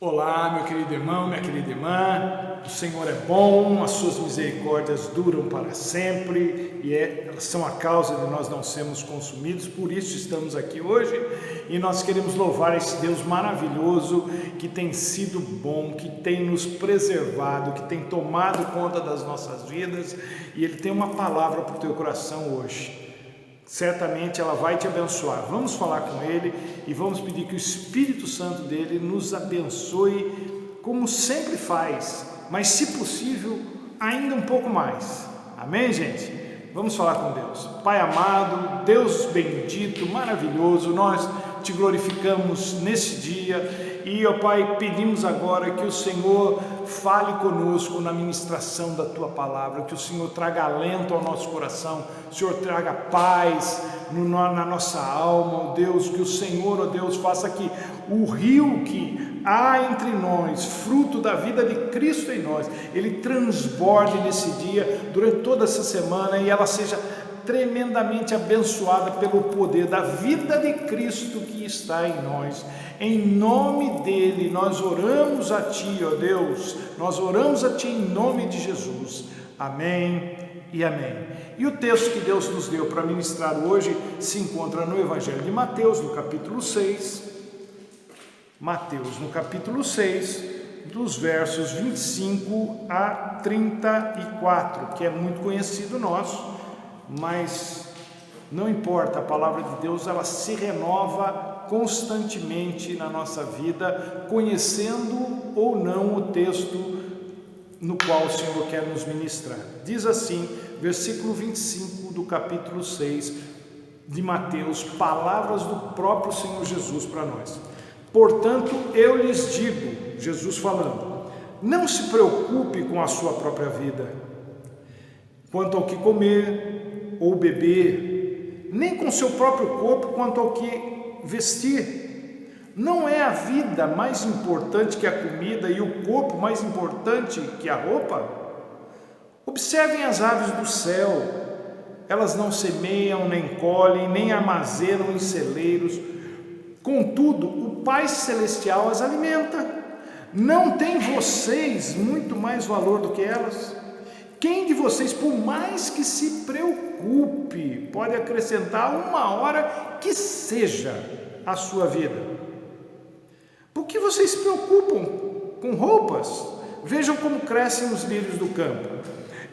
Olá, meu querido irmão, minha querida irmã, o Senhor é bom, as suas misericórdias duram para sempre e elas são a causa de nós não sermos consumidos, por isso estamos aqui hoje e nós queremos louvar esse Deus maravilhoso que tem sido bom, que tem nos preservado, que tem tomado conta das nossas vidas e Ele tem uma palavra para o teu coração hoje. Certamente ela vai te abençoar. Vamos falar com Ele e vamos pedir que o Espírito Santo dele nos abençoe como sempre faz, mas se possível ainda um pouco mais. Amém, gente? Vamos falar com Deus. Pai amado, Deus bendito, maravilhoso, nós te glorificamos nesse dia e, ó Pai, pedimos agora que o Senhor fale conosco na ministração da Tua palavra, que o Senhor traga alento ao nosso coração, o Senhor traga paz na nossa alma, ó Deus, que o Senhor, ó Deus, faça que o rio que há entre nós, fruto da vida de Cristo em nós, ele transborde nesse dia, durante toda essa semana, e ela seja tremendamente abençoada pelo poder da vida de Cristo que está em nós. Em nome dele nós oramos a Ti, ó Deus, nós oramos a Ti em nome de Jesus. Amém e amém. E o texto que Deus nos deu para ministrar hoje se encontra no Evangelho de Mateus, no capítulo 6. Mateus, no capítulo 6, dos versos 25 a 34, que é muito conhecido nosso, mas não importa, a palavra de Deus ela se renova constantemente na nossa vida, conhecendo ou não o texto no qual o Senhor quer nos ministrar. Diz assim, versículo 25 do capítulo 6 de Mateus, palavras do próprio Senhor Jesus para nós. Portanto, eu lhes digo, Jesus falando, não se preocupe com a sua própria vida, quanto ao que comer ou beber, nem com seu próprio corpo quanto ao que vestir. Não é a vida mais importante que a comida e o corpo mais importante que a roupa? Observem as aves do céu, elas não semeiam, nem colhem, nem armazenam em celeiros, contudo, o Pai Celestial as alimenta. Não tem vocês muito mais valor do que elas? Quem de vocês, por mais que se preocupe, pode acrescentar uma hora que seja à sua vida? Por que vocês se preocupam com roupas? Vejam como crescem os lírios do campo.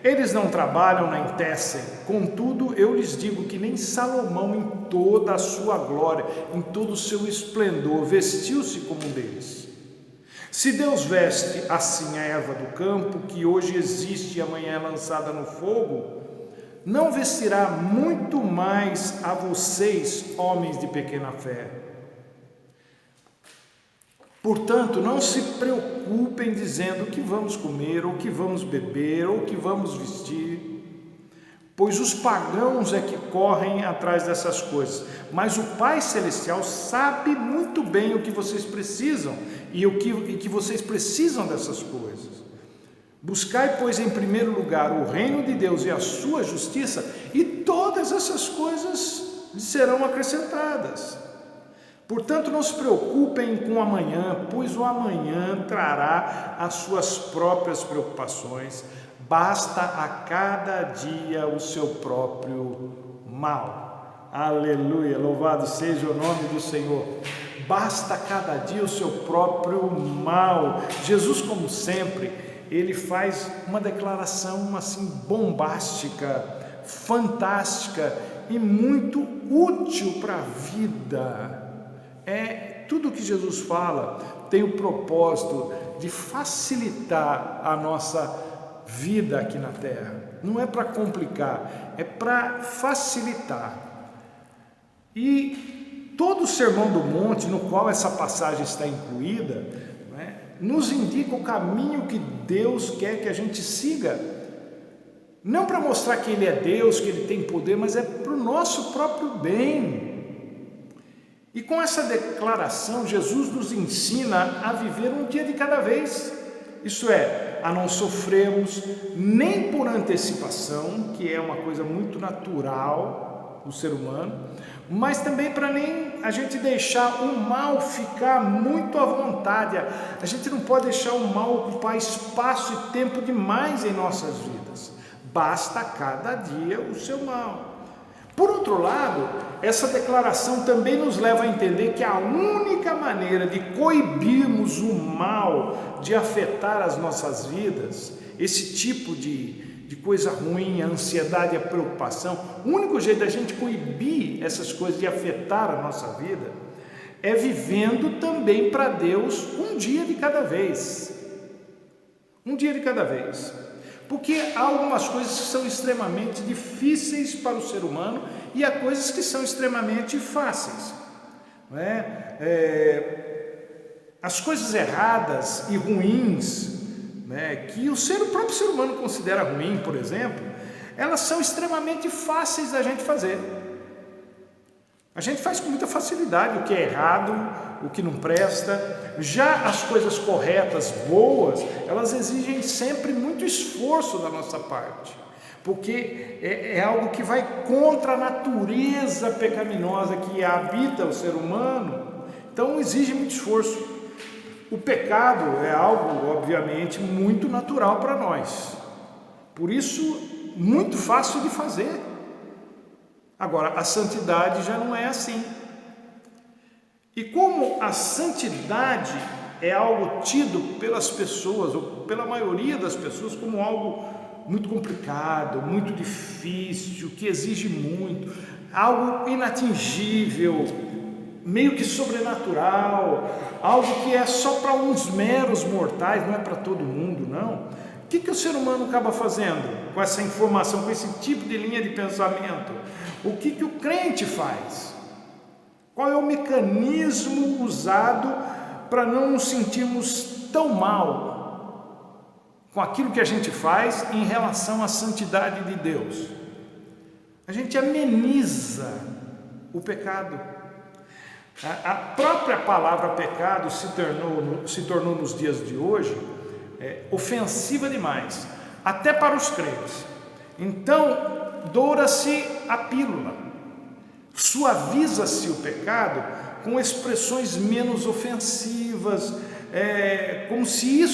Eles não trabalham nem tecem. Contudo, eu lhes digo que nem Salomão, em toda a sua glória, em todo o seu esplendor, vestiu-se como um deles. Se Deus veste assim a erva do campo, que hoje existe e amanhã é lançada no fogo, não vestirá muito mais a vocês, homens de pequena fé. Portanto, não se preocupem dizendo o que vamos comer, ou o que vamos beber, ou o que vamos vestir, pois os pagãos é que correm atrás dessas coisas, mas o Pai Celestial sabe muito bem o que vocês precisam e que vocês precisam dessas coisas. Buscai, pois, em primeiro lugar o reino de Deus e a sua justiça, e todas essas coisas lhes serão acrescentadas. Portanto, não se preocupem com o amanhã, pois o amanhã trará as suas próprias preocupações. Basta a cada dia o seu próprio mal. Aleluia, louvado seja o nome do Senhor. Basta a cada dia o seu próprio mal. Jesus, como sempre, ele faz uma declaração assim bombástica, fantástica e muito útil para a vida. Tudo que Jesus fala tem o propósito de facilitar a nossa vida aqui na terra. Não é para complicar, é para facilitar. E todo o Sermão do Monte, no qual essa passagem está incluída, nos indica o caminho que Deus quer que a gente siga. Não para mostrar que Ele é Deus, que Ele tem poder, mas é para o nosso próprio bem. E com essa declaração, Jesus nos ensina a viver um dia de cada vez. Isso é, a não sofrermos nem por antecipação, que é uma coisa muito natural do ser humano, mas também para nem a gente deixar o mal ficar muito à vontade. A gente não pode deixar o mal ocupar espaço e tempo demais em nossas vidas. Basta cada dia o seu mal. Por outro lado, essa declaração também nos leva a entender que a única maneira de coibirmos o mal de afetar as nossas vidas, esse tipo de coisa ruim, a ansiedade, a preocupação, o único jeito da gente coibir essas coisas de afetar a nossa vida é vivendo também para Deus um dia de cada vez. Um dia de cada vez. Porque há algumas coisas que são extremamente difíceis para o ser humano e há coisas que são extremamente fáceis. Não é? As coisas erradas e ruins, né, que o próprio ser humano considera ruim, por exemplo, elas são extremamente fáceis da gente fazer. A gente faz com muita facilidade o que é errado, o que não presta. Já as coisas corretas, boas, elas exigem sempre muito esforço da nossa parte, porque é algo que vai contra a natureza pecaminosa que habita o ser humano, então exige muito esforço. O pecado é algo, obviamente, muito natural para nós, por isso, muito fácil de fazer. Agora, a santidade já não é assim. E como a santidade é algo tido pelas pessoas, ou pela maioria das pessoas, como algo muito complicado, muito difícil, que exige muito, algo inatingível, meio que sobrenatural, algo que é só para uns meros mortais, não é para todo mundo, não. O que o ser humano acaba fazendo com essa informação, com esse tipo de linha de pensamento? O que o crente faz? Qual é o mecanismo usado para não nos sentirmos tão mal com aquilo que a gente faz em relação à santidade de Deus? A gente ameniza o pecado. A própria palavra pecado se tornou nos dias de hoje ofensiva demais, até para os crentes. Então, doura-se a pílula, suaviza-se o pecado com expressões menos ofensivas, como se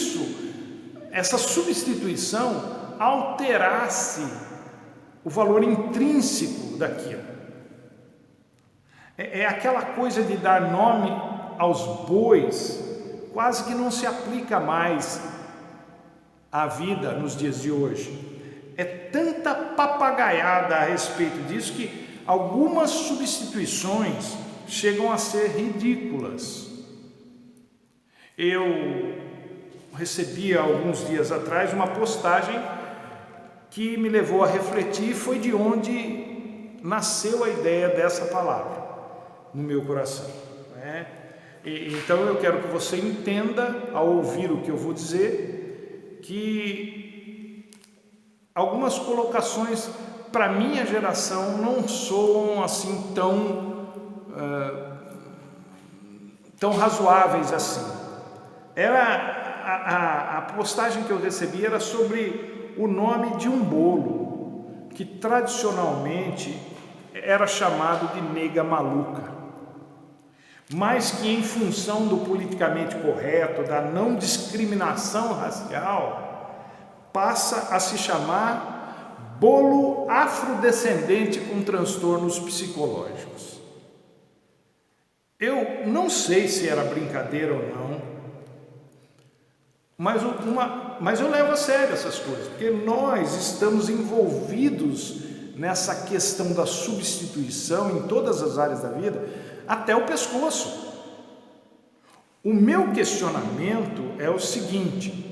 essa substituição alterasse o valor intrínseco daquilo. É aquela coisa de dar nome aos bois, quase que não se aplica mais à vida nos dias de hoje. É tanta papagaiada a respeito disso que algumas substituições chegam a ser ridículas. Eu recebi há alguns dias atrás uma postagem que me levou a refletir, foi de onde nasceu a ideia dessa palavra no meu coração, né? Então eu quero que você entenda, ao ouvir o que eu vou dizer, que algumas colocações para minha geração não soam assim tão razoáveis assim. A postagem que eu recebi era sobre o nome de um bolo que tradicionalmente era chamado de nega maluca, mas que em função do politicamente correto, da não discriminação racial, passa a se chamar bolo afrodescendente com transtornos psicológicos. Eu não sei se era brincadeira ou não, mas eu levo a sério essas coisas, porque nós estamos envolvidos nessa questão da substituição em todas as áreas da vida, até o pescoço. O meu questionamento é o seguinte: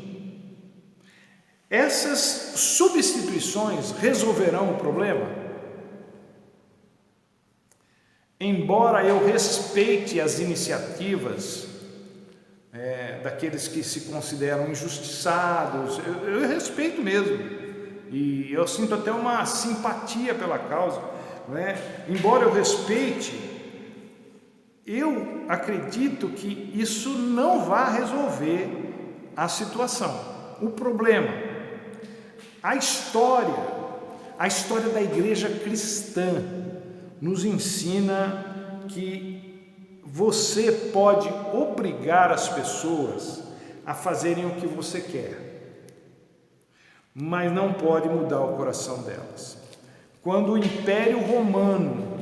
essas substituições resolverão o problema? Embora eu respeite as iniciativas daqueles que se consideram injustiçados, eu respeito mesmo, e eu sinto até uma simpatia pela causa, não é? Embora eu respeite, eu acredito que isso não vai resolver a situação, o problema. A história da igreja cristã nos ensina que você pode obrigar as pessoas a fazerem o que você quer, mas não pode mudar o coração delas. Quando o Império Romano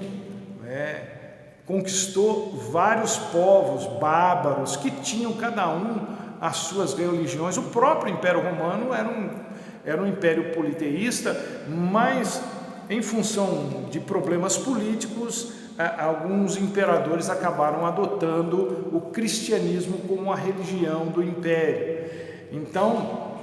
conquistou vários povos bárbaros que tinham cada um as suas religiões, o próprio Império Romano era um império politeísta, mas em função de problemas políticos, alguns imperadores acabaram adotando o cristianismo como a religião do império. Então,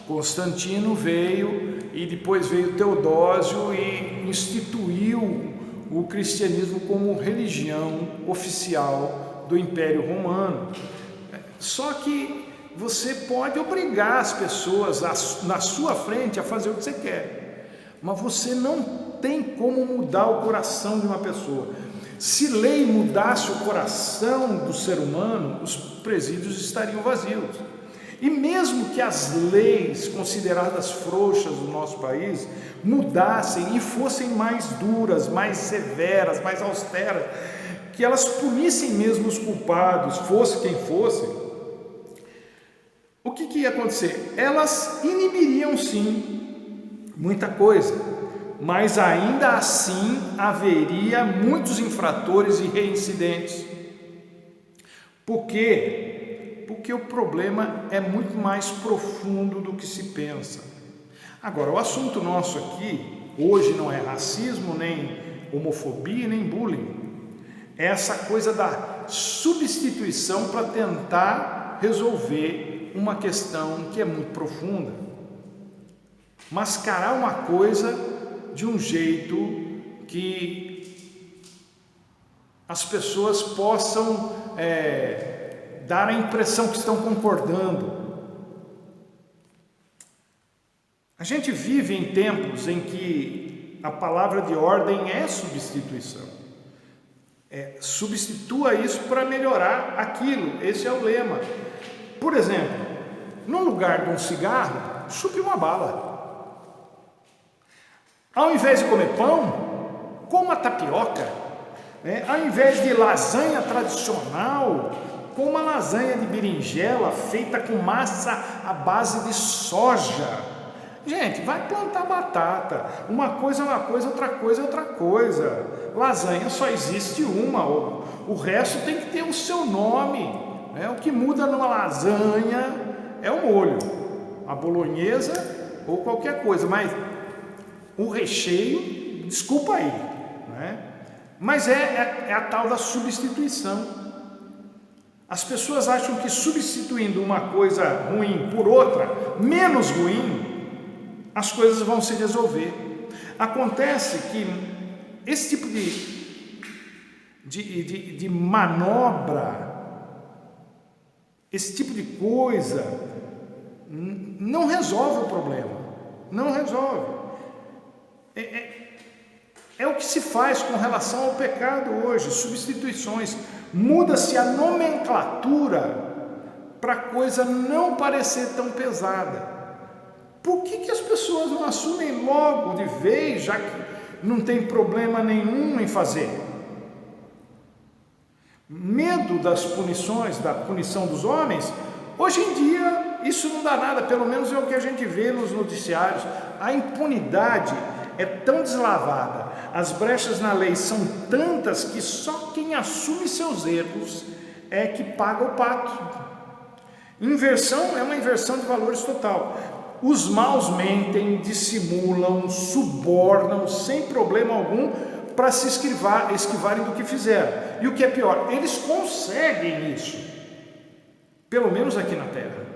Constantino veio e depois veio Teodósio e instituiu o cristianismo como religião oficial do Império Romano. Só que você pode obrigar as pessoas na sua frente a fazer o que você quer, mas você não tem como mudar o coração de uma pessoa. Se lei mudasse o coração do ser humano, os presídios estariam vazios. E mesmo que as leis consideradas frouxas do nosso país mudassem e fossem mais duras, mais severas, mais austeras, que elas punissem mesmo os culpados, fosse quem fosse, o que ia acontecer? Elas inibiriam sim muita coisa, mas ainda assim haveria muitos infratores e reincidentes. Por quê? Porque o problema é muito mais profundo do que se pensa. Agora, o assunto nosso aqui, hoje, não é racismo, nem homofobia, nem bullying. É essa coisa da substituição para tentar resolver uma questão que é muito profunda. Mascarar uma coisa de um jeito que as pessoas possam dar a impressão que estão concordando. A gente vive em tempos em que a palavra de ordem é substituição. Substitua isso para melhorar aquilo. Esse é o lema. Por exemplo, no lugar de um cigarro, chupe uma bala. Ao invés de comer pão, coma tapioca. Ao invés de lasanha tradicional, coma lasanha de berinjela feita com massa à base de soja. Gente, vai plantar batata. Uma coisa é uma coisa, outra coisa é outra coisa. Lasanha só existe uma, o resto tem que ter o seu nome. O que muda numa lasanha é o molho, a bolonhesa ou qualquer coisa, mas o recheio, desculpa aí, mas é a tal da substituição. As pessoas acham que substituindo uma coisa ruim por outra, menos ruim, as coisas vão se resolver. Acontece que esse tipo de manobra, esse tipo de coisa, não resolve o problema. Não resolve. É o que se faz com relação ao pecado hoje, substituições. Muda-se a nomenclatura para a coisa não parecer tão pesada. Por que as pessoas não assumem logo de vez, já que não tem problema nenhum em fazer? Medo das punições, da punição dos homens? Hoje em dia isso não dá nada, pelo menos é o que a gente vê nos noticiários. A impunidade é tão deslavada, as brechas na lei são tantas que só quem assume seus erros é que paga o pato. Inversão é uma inversão de valores total. Os maus mentem, dissimulam, subornam sem problema algum para se esquivarem do que fizeram. E o que é pior, eles conseguem isso, pelo menos aqui na Terra.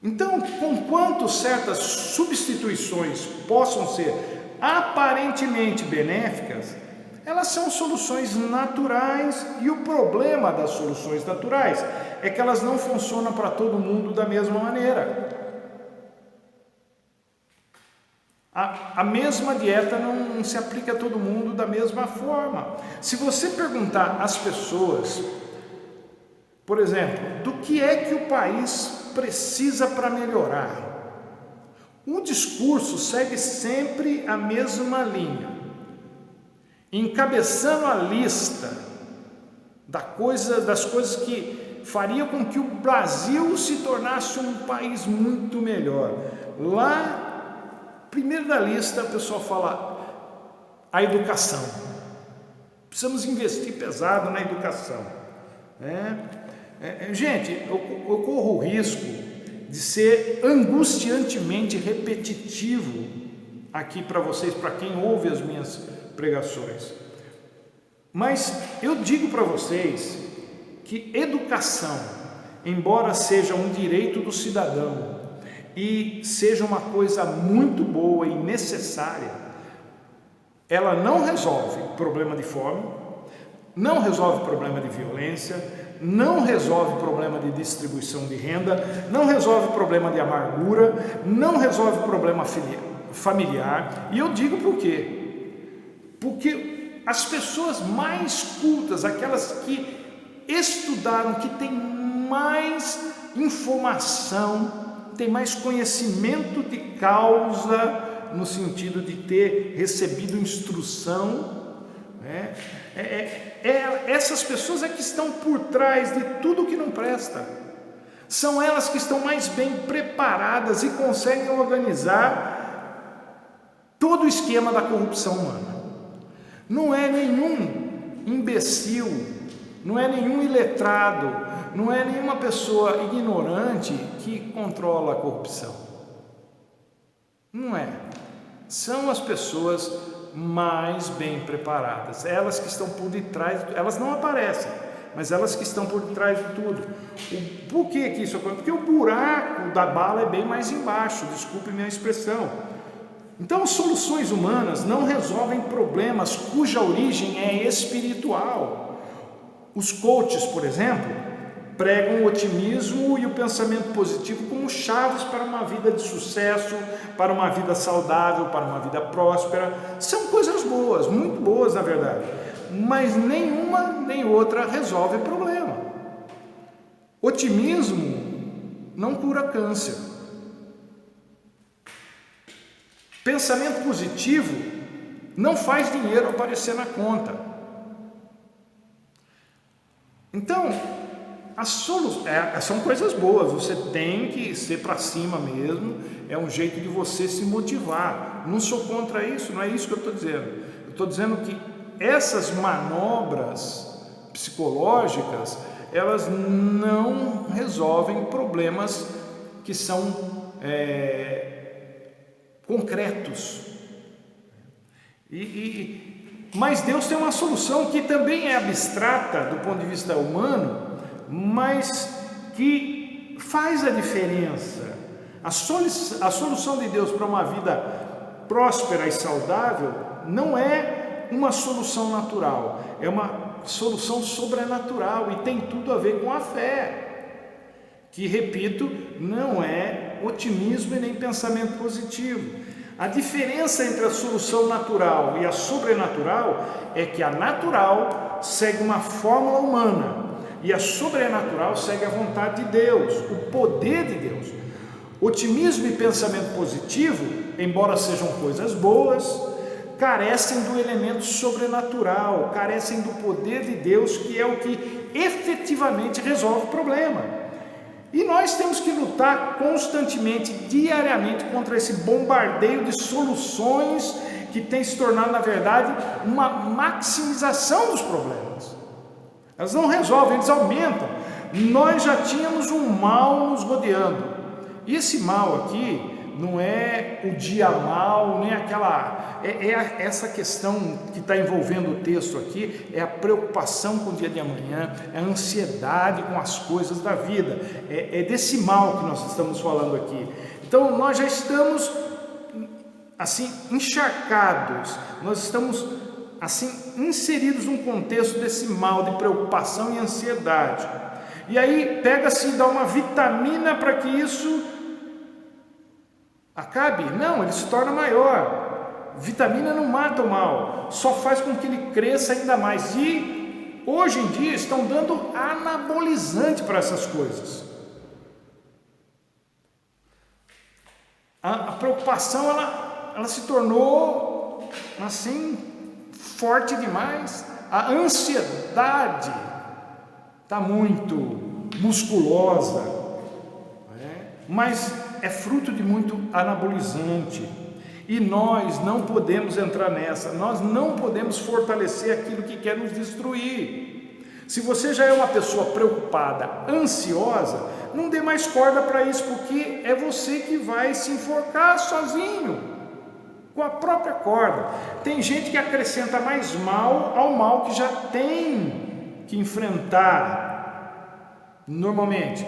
Então, conquanto certas substituições possam ser aparentemente benéficas, elas são soluções naturais, e o problema das soluções naturais é que elas não funcionam para todo mundo da mesma maneira. A mesma dieta não se aplica a todo mundo da mesma forma. Se você perguntar às pessoas, por exemplo, do que é que o país precisa para melhorar, o discurso segue sempre a mesma linha. Encabeçando a lista das coisas que faria com que o Brasil se tornasse um país muito melhor. Lá, primeiro da lista, o pessoal fala a educação. Precisamos investir pesado na educação. Gente, eu corro o risco de ser angustiantemente repetitivo aqui para vocês, para quem ouve as minhas pregações. Mas eu digo para vocês que educação, embora seja um direito do cidadão e seja uma coisa muito boa e necessária, ela não resolve problema de fome, não resolve problema de violência, não resolve problema de distribuição de renda, não resolve problema de amargura, não resolve problema familiar. E eu digo por quê? Porque as pessoas mais cultas, aquelas que estudaram, que têm mais informação, têm mais conhecimento de causa, no sentido de ter recebido instrução, essas pessoas é que estão por trás de tudo que não presta. São elas que estão mais bem preparadas e conseguem organizar todo o esquema da corrupção humana. Não é nenhum imbecil, não é nenhum iletrado, não é nenhuma pessoa ignorante que controla a corrupção. Não é. São as pessoas mais bem preparadas, elas que estão por detrás, elas não aparecem, mas elas que estão por detrás de tudo. Por que isso acontece? Porque o buraco da bala é bem mais embaixo, desculpe minha expressão. Então, soluções humanas não resolvem problemas cuja origem é espiritual. Os coaches, por exemplo, pregam o otimismo e o pensamento positivo como chaves para uma vida de sucesso, para uma vida saudável, para uma vida próspera. São coisas boas, muito boas na verdade, mas nenhuma nem outra resolve o problema. Otimismo não cura câncer. Pensamento positivo não faz dinheiro aparecer na conta. Então, são coisas boas, você tem que ser para cima mesmo, é um jeito de você se motivar. Não sou contra isso, não é isso que eu estou dizendo. Eu estou dizendo que essas manobras psicológicas, elas não resolvem problemas que são concretos. Mas Deus tem uma solução que também é abstrata do ponto de vista humano, mas que faz a diferença. A solução de Deus para uma vida próspera e saudável não é uma solução natural, é uma solução sobrenatural e tem tudo a ver com a fé, que, repito, não é otimismo e nem pensamento positivo. A diferença entre a solução natural e a sobrenatural é que a natural segue uma fórmula humana e a sobrenatural segue a vontade de Deus, o poder de Deus. Otimismo e pensamento positivo, embora sejam coisas boas, carecem do elemento sobrenatural, carecem do poder de Deus, que é o que efetivamente resolve o problema. E nós temos que lutar constantemente, diariamente, contra esse bombardeio de soluções que tem se tornado, na verdade, uma maximização dos problemas. Elas não resolvem, eles aumentam. Nós já tínhamos um mal nos rodeando. E esse mal aqui não é o dia mal, nem aquela... essa questão que está envolvendo o texto aqui, é a preocupação com o dia de amanhã, é a ansiedade com as coisas da vida, é desse mal que nós estamos falando aqui. Então nós já estamos assim encharcados, nós estamos assim inseridos num contexto desse mal de preocupação e ansiedade. E aí pega-se e dá uma vitamina para que isso acabe? Não, ele se torna maior. Vitamina não mata o mal, só faz com que ele cresça ainda mais. E hoje em dia estão dando anabolizante para essas coisas. A preocupação ela se tornou assim forte demais. A ansiedade está muito musculosa, né? Mas é fruto de muito anabolizante. E nós não podemos entrar nessa, nós não podemos fortalecer aquilo que quer nos destruir. Se você já é uma pessoa preocupada, ansiosa, não dê mais corda para isso, porque é você que vai se enforcar sozinho, com a própria corda. Tem gente que acrescenta mais mal ao mal que já tem que enfrentar normalmente.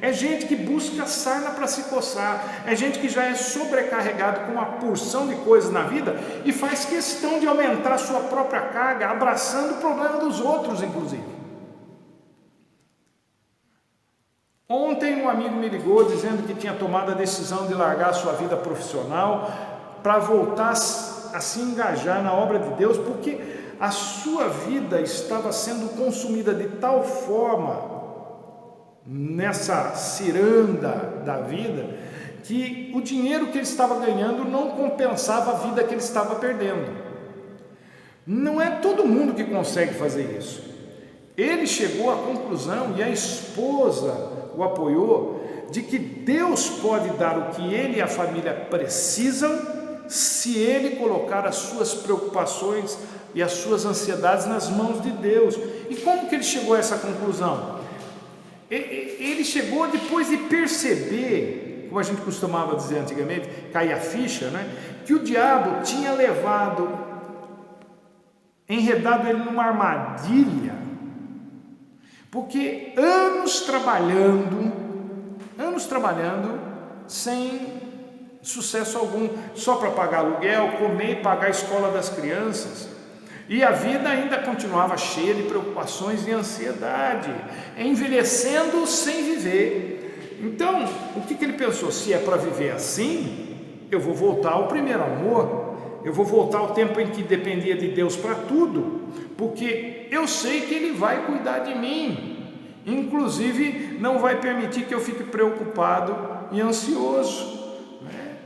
É gente que busca sarna para se coçar, é gente que já é sobrecarregado com uma porção de coisas na vida e faz questão de aumentar a sua própria carga, abraçando o problema dos outros, inclusive. Ontem um amigo me ligou dizendo que tinha tomado a decisão de largar a sua vida profissional para voltar a se engajar na obra de Deus, porque a sua vida estava sendo consumida de tal forma nessa ciranda da vida, que o dinheiro que ele estava ganhando não compensava a vida que ele estava perdendo. Não é todo mundo que consegue fazer isso. Ele chegou à conclusão, e a esposa o apoiou, de que Deus pode dar o que ele e a família precisam, se ele colocar as suas preocupações e as suas ansiedades nas mãos de Deus. E como que ele chegou a essa conclusão? Ele chegou depois de perceber, como a gente costumava dizer antigamente, cair a ficha, né? Que o diabo tinha enredado ele numa armadilha, porque anos trabalhando sem sucesso algum, só para pagar aluguel, comer e pagar a escola das crianças. E a vida ainda continuava cheia de preocupações e ansiedade, envelhecendo sem viver. Então, o que ele pensou? Se é para viver assim, eu vou voltar ao primeiro amor, eu vou voltar ao tempo em que dependia de Deus para tudo, porque eu sei que Ele vai cuidar de mim, inclusive não vai permitir que eu fique preocupado e ansioso, né?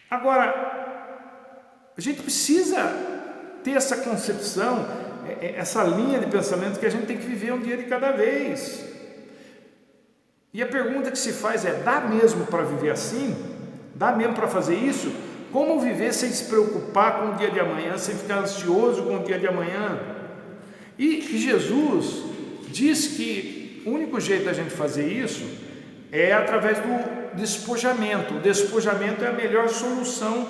Agora, a gente precisa ter essa concepção, essa linha de pensamento que a gente tem que viver um dia de cada vez. E a pergunta que se faz é: dá mesmo para viver assim? Dá mesmo para fazer isso? Como viver sem se preocupar com o dia de amanhã, sem ficar ansioso com o dia de amanhã? E Jesus diz que o único jeito da gente fazer isso é através do despojamento. O despojamento é a melhor solução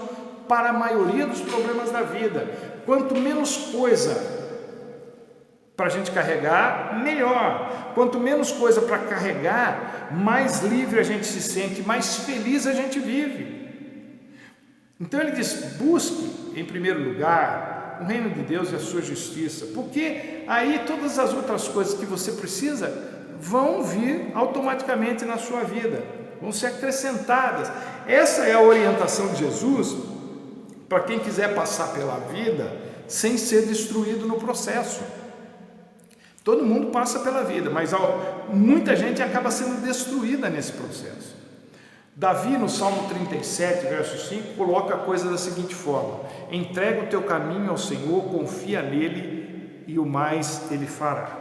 para a maioria dos problemas da vida. Quanto menos coisa para a gente carregar, melhor. Quanto menos coisa para carregar, mais livre a gente se sente, mais feliz a gente vive. Então ele diz: busque em primeiro lugar o reino de Deus e a sua justiça, porque aí todas as outras coisas que você precisa vão vir automaticamente na sua vida, vão ser acrescentadas. Essa é a orientação de Jesus para quem quiser passar pela vida sem ser destruído no processo. Todo mundo passa pela vida, mas muita gente acaba sendo destruída nesse processo. Davi, no Salmo 37, verso 5, coloca a coisa da seguinte forma: entrega o teu caminho ao Senhor, confia nele e o mais ele fará.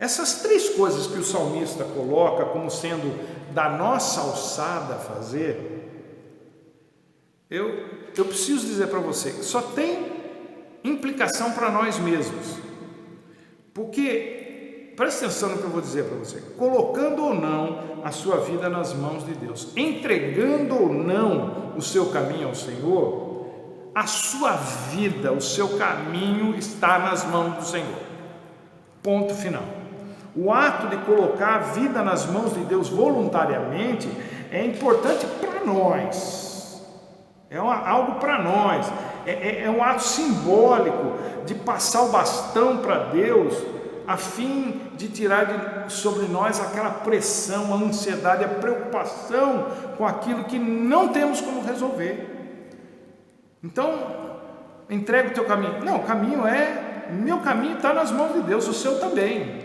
Essas três coisas que o salmista coloca como sendo da nossa alçada fazer, eu preciso dizer para você que só tem implicação para nós mesmos. Porque, preste atenção no que eu vou dizer para você, colocando ou não a sua vida nas mãos de Deus, entregando ou não o seu caminho ao Senhor, a sua vida, o seu caminho está nas mãos do Senhor. Ponto final. O ato de colocar a vida nas mãos de Deus voluntariamente é importante para nós, é algo para nós, é um ato simbólico de passar o bastão para Deus, a fim de tirar sobre nós aquela pressão, a ansiedade, a preocupação com aquilo que não temos como resolver. Então, entrega o teu caminho. Não, o caminho meu caminho está nas mãos de Deus, o seu também.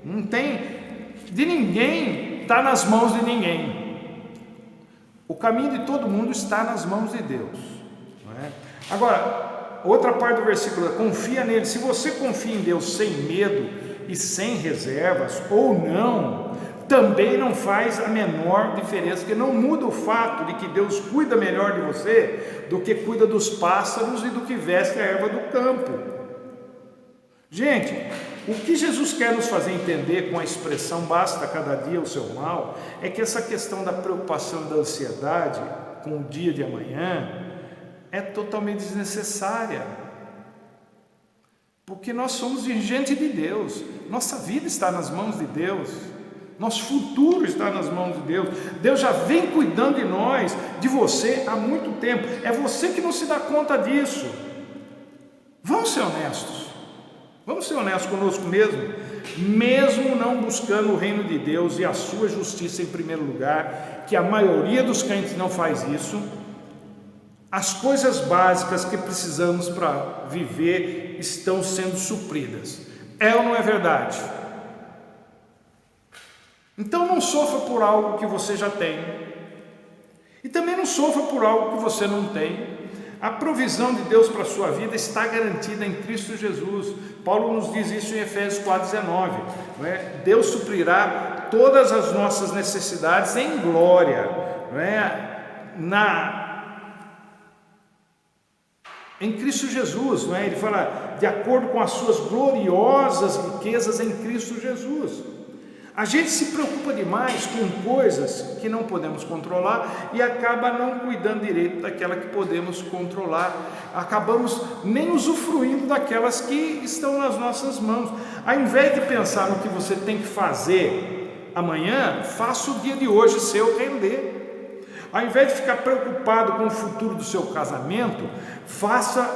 Não tem de ninguém, está nas mãos de ninguém. O caminho de todo mundo está nas mãos de Deus, não é? Agora, outra parte do versículo: confia nele. Se você confia em Deus sem medo, e sem reservas ou não, também não faz a menor diferença, porque não muda o fato de que Deus cuida melhor de você do que cuida dos pássaros e do que veste a erva do campo. Gente, o que Jesus quer nos fazer entender com a expressão basta cada dia o seu mal, é que essa questão da preocupação e da ansiedade com o dia de amanhã é totalmente desnecessária, porque nós somos gente de Deus, nossa vida está nas mãos de Deus, nosso futuro está nas mãos de Deus. Deus já vem cuidando de nós, de você há muito tempo. É você que não se dá conta disso. Vamos ser honestos. Vamos ser honestos conosco mesmo não buscando o reino de Deus e a sua justiça em primeiro lugar, que a maioria dos crentes não faz isso. As coisas básicas que precisamos para viver estão sendo supridas. É ou não é verdade? Então não sofra por algo que você já tem, e também não sofra por algo que você não tem. A provisão de Deus para a sua vida está garantida em Cristo Jesus. Paulo nos diz isso em Efésios 4,19, não é? Deus suprirá todas as nossas necessidades em glória, não é? Em Cristo Jesus, não é? Ele fala, de acordo com as suas gloriosas riquezas em Cristo Jesus. A gente se preocupa demais com coisas que não podemos controlar e acaba não cuidando direito daquela que podemos controlar. Acabamos nem usufruindo daquelas que estão nas nossas mãos. Ao invés de pensar no que você tem que fazer amanhã, faça o dia de hoje seu render. Ao invés de ficar preocupado com o futuro do seu casamento, faça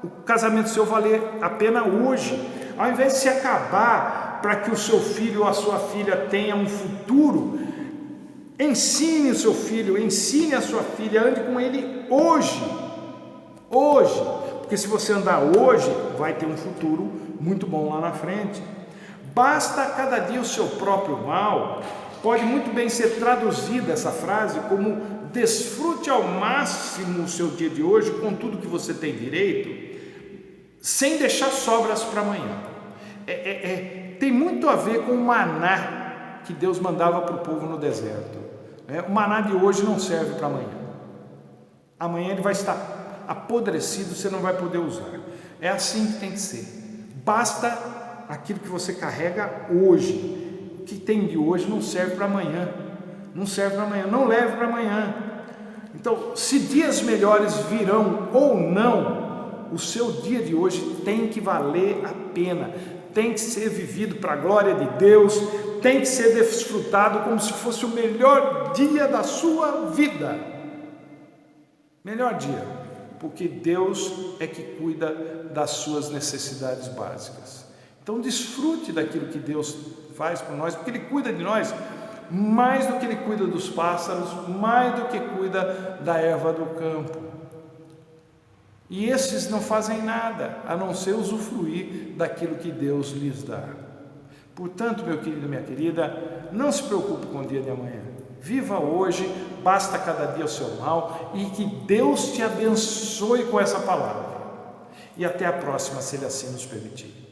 o casamento seu valer a pena hoje. Ao invés de se acabar para que o seu filho ou a sua filha tenha um futuro, ensine o seu filho, ensine a sua filha, ande com ele hoje, porque se você andar hoje, vai ter um futuro muito bom lá na frente. Basta cada dia o seu próprio mal, pode muito bem ser traduzida essa frase como desfrute ao máximo o seu dia de hoje com tudo que você tem direito, sem deixar sobras para amanhã. Tem muito a ver com o maná que Deus mandava para o povo no deserto. O maná de hoje não serve para amanhã. Amanhã ele vai estar apodrecido, você não vai poder usar. É assim que tem que ser. Basta aquilo que você carrega hoje. O que tem de hoje não serve para amanhã. Não serve para amanhã, não leve para amanhã. Então, se dias melhores virão ou não, o seu dia de hoje tem que valer a pena. Tem que ser vivido para a glória de Deus, tem que ser desfrutado como se fosse o melhor dia da sua vida. Melhor dia, porque Deus é que cuida das suas necessidades básicas. Então desfrute daquilo que Deus faz por nós, porque Ele cuida de nós mais do que Ele cuida dos pássaros, mais do que cuida da erva do campo. E esses não fazem nada, a não ser usufruir daquilo que Deus lhes dá. Portanto, meu querido, minha querida, não se preocupe com o dia de amanhã. Viva hoje, basta cada dia o seu mal, e que Deus te abençoe com essa palavra. E até a próxima, se Ele assim nos permitir.